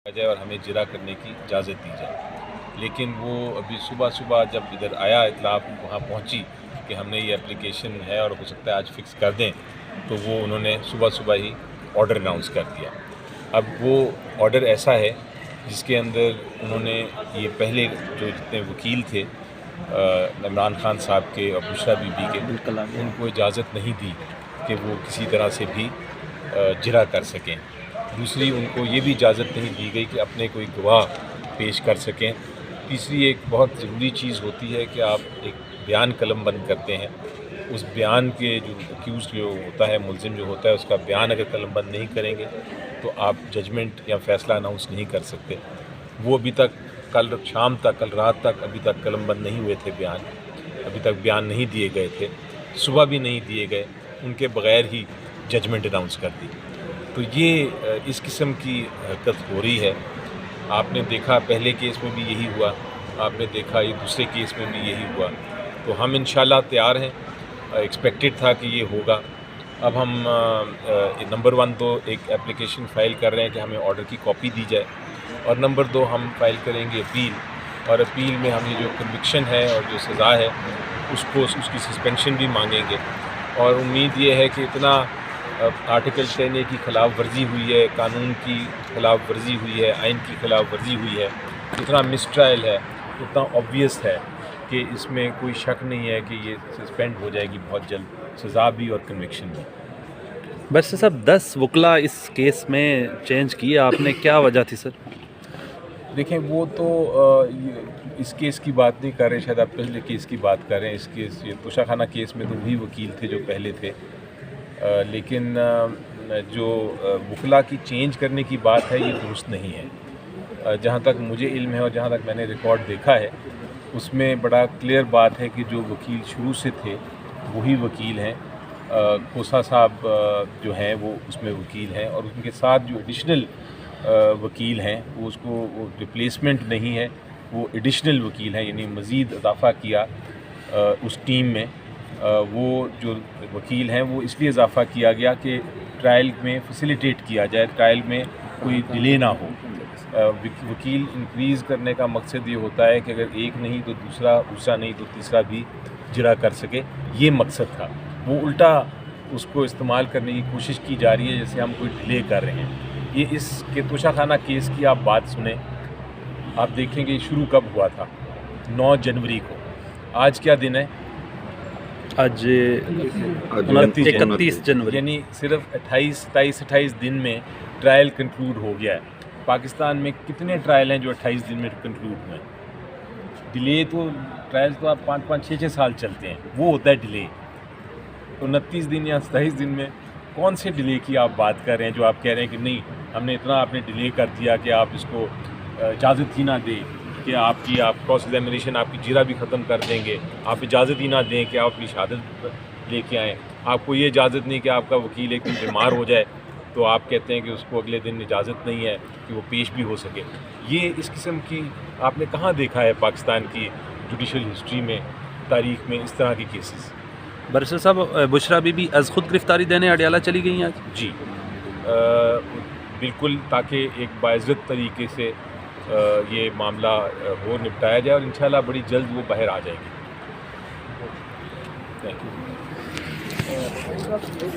جائے اور ہمیں جرا کرنے کی اجازت دی جائے، لیکن وہ ابھی صبح جب ادھر آیا اطلاع وہاں پہنچی کہ ہم نے یہ اپلیکیشن ہے اور ہو سکتا ہے آج فکس کر دیں، تو وہ انہوں نے صبح ہی آرڈر اناؤنس کر دیا۔ اب وہ آرڈر ایسا ہے جس کے اندر انہوں نے یہ پہلے جو جتنے وکیل تھے عمران خان صاحب کے اور بشرا بی بی کے، ان کو اجازت نہیں دی کہ وہ کسی طرح سے بھی جرا کر سکیں۔ دوسری ان کو یہ بھی اجازت نہیں دی گئی کہ اپنے کوئی گواہ پیش کر سکیں۔ تیسری ایک بہت ضروری چیز ہوتی ہے کہ آپ ایک بیان قلم بند کرتے ہیں، اس بیان کے جو ایکیوز جو ہوتا ہے، ملزم جو ہوتا ہے، اس کا بیان اگر قلم بند نہیں کریں گے تو آپ ججمنٹ یا فیصلہ اناؤنس نہیں کر سکتے۔ وہ ابھی تک کل شام تک، کل رات تک ابھی تک قلم بند نہیں ہوئے تھے، ابھی تک بیان نہیں دیے گئے تھے، صبح بھی نہیں دیے گئے، ان کے بغیر ہی ججمنٹ اناؤنس کر دی۔ تو یہ اس قسم کی حرکت ہو رہی ہے۔ آپ نے دیکھا پہلے کیس میں بھی یہی ہوا، آپ نے دیکھا یہ دوسرے کیس میں بھی یہی ہوا، تو ہم انشاءاللہ تیار ہیں، ایکسپیکٹڈ تھا کہ یہ ہوگا۔ اب ہم نمبر 1 تو ایک اپلیکیشن فائل کر رہے ہیں کہ ہمیں آرڈر کی کاپی دی جائے، اور نمبر 2 ہم فائل کریں گے اپیل، اور اپیل میں ہم یہ جو کنوکشن ہے اور جو سزا ہے اس کی سسپینشن بھی مانگیں گے۔ اور امید یہ ہے کہ اتنا آرٹیکل 10A کی خلاف ورزی ہوئی ہے، قانون کی خلاف ورزی ہوئی ہے، آئین کی خلاف ورزی ہوئی ہے، اتنا مس ٹرائل ہے، اتنا obvious ہے کہ اس میں کوئی شک نہیں ہے کہ یہ سسپینڈ ہو جائے گی بہت جلد، سزا بھی اور کنوکشن بھی۔ بس صاحب 10 وکلا اس کیس میں چینج کیے آپ نے، کیا وجہ تھی سر؟ دیکھیں وہ تو اس کیس کی بات نہیں کر رہے، شاید آپ پہلے کیس کی بات کر رہے ہیں۔ اس کیس یہ توشہ خانہ کیس میں تو وہی وکیل تھے جو پہلے تھے، لیکن جو وکلا کی چینج کرنے کی بات ہے یہ درست نہیں ہے۔ جہاں تک مجھے علم ہے اور جہاں تک میں نے ریکارڈ دیکھا ہے، اس میں بڑا کلیئر بات ہے کہ جو وکیل شروع سے تھے وہی وکیل ہیں۔ کھوسہ صاحب جو ہیں وہ اس میں وکیل ہیں، اور ان کے ساتھ جو ایڈیشنل وکیل ہیں وہ وہ ریپلیسمنٹ نہیں ہے، وہ ایڈیشنل وکیل ہیں، یعنی مزید اضافہ کیا اس ٹیم میں۔ وہ جو وکیل ہیں وہ اس لیے اضافہ کیا گیا کہ ٹرائل میں فیسیلیٹیٹ کیا جائے، ٹرائل میں کوئی ڈیلے نہ ہو۔ وکیل انکریز کرنے کا مقصد یہ ہوتا ہے کہ اگر ایک نہیں تو دوسرا نہیں تو تیسرا بھی جرا کر سکے، یہ مقصد تھا۔ وہ الٹا اس کو استعمال کرنے کی کوشش کی جا رہی ہے جیسے ہم کوئی ڈیلے کر رہے ہیں۔ یہ اس کے توشہ خانہ کیس کی آپ بات سنیں، آپ دیکھیں کہ شروع کب ہوا تھا، 9 جنوری کو۔ آج کیا دن ہے؟ آج 31 جنوری، یعنی صرف 27-28 دن میں ٹرائل کنکلوڈ ہو گیا ہے۔ پاکستان میں کتنے ٹرائل ہیں جو 28 دن میں کنکلوڈ ہوئے ہیں؟ ڈیلے تو ٹرائل تو آپ 5-6 سال چلتے ہیں، وہ ہوتا ہے ڈیلے۔ تو 29 دن یا 27 دن میں کون سے ڈیلے کی آپ بات کر رہے ہیں جو آپ کہہ رہے ہیں کہ نہیں ہم نے اتنا آپ نے ڈیلے کر دیا کہ آپ اس کو اجازت ہی نہ دیں کہ آپ کراس ایگزامینیشن آپ کی جرا بھی ختم کر دیں گے، آپ اجازت ہی نہ دیں کہ آپ اپنی شہادت لے کے آئیں، آپ کو یہ اجازت نہیں کہ آپ کا وکیل ایک دن بیمار ہو جائے تو آپ کہتے ہیں کہ اس کو اگلے دن اجازت نہیں ہے کہ وہ پیش بھی ہو سکے۔ یہ اس قسم کی آپ نے کہاں دیکھا ہے پاکستان کی جوڈیشل ہسٹری میں، تاریخ میں اس طرح کی کیسز؟ برسر صاحب بشرا بی بی از خود گرفتاری دینے اڈیالہ چلی گئی ہیں آج؟ جی بالکل، تاکہ ایک باعزت طریقے سے یہ معاملہ ہو نپٹایا جائے، اور انشاءاللہ بڑی جلد وہ باہر آ جائیں گے۔ Thank you.